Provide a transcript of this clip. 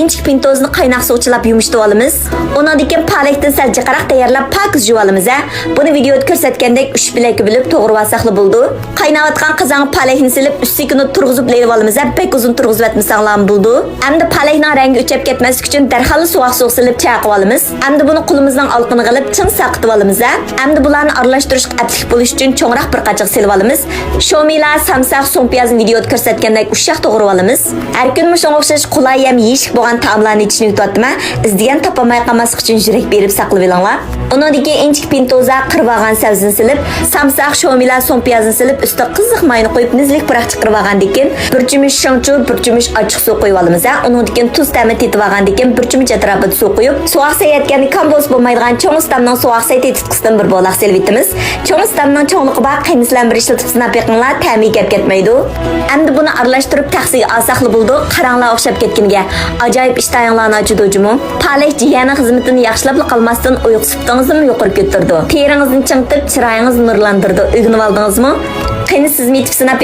İnçik pintozni qaynoq suv chilab yumishtirib olamiz. Undan keyin palakdan sal jiqaroq tayyorlab pokiz yuvib olamiz. Buni videoda ko'rsatgandek 3 bilakka bo'lib to'g'ri olsaqli bo'ldi. Qaynayotgan qozonga palakni silib, ustiga turg'izib layib olamiz. Pek uzun turg'izib etmasanglar bo'ldi. Endi palakning rangi o'chib ketmaslik uchun darhol suv silib chaqib olamiz. Endi buni qo'limizning olqini qilib chin saqitib olamiz. Endi bularni aralashtirishga atlik bo'lish uchun cho'ngroq bir qachiq silib olamiz. Sho'mila, samsaq, so'ng piyozni videoda ko'rsatgandek ushaq to'g'ri olamiz. Har kun shunga o'xshash qulay ham yeyishlik bo'lgan taomlarni ichishni yutyapman. İzdegan topolmay qolmaslik uchun yurak berib saqlab olinglar. Undan keyin inchik pintoza qirib olgan sabzini silib, samsaq, sho'mila, so'ng piyozni silib, ustiga qiziq mayni qo'yib nizlik puraq chiqarib olgandan keyin bir cho'mich shonchu, bir cho'mich ochiq suv qo'yib olamiz. Undan keyin tuz ta'mi tetib olgandan keyin bir cho'mich atrofida suv qo'yib, suv oqsayotganda kompost bo'lmaydigan cho'ng istamdan suv oqsay tetitqisidan bir bo'laq silib etamiz. Cho'ng istamdan cho'ngliqi bor qiymizlan bir ishlatib sinab yiqinglar, ta'mi gap ketmaydi. Endi buni aralashtirib taxsiga olsaqli bo'ldi. Qaranglar o'xshab ketganiga. Ajoyib ishtayinglarni ochidimi? Palak jiyani xizmatini yaxshilab qolmasdan uyqu sifatingizni yuqori ko'tardi. Teringizni chingitib, chiroyingizni nurlantirdi. O'rganib oldingizmi? Qani siz mitib sinab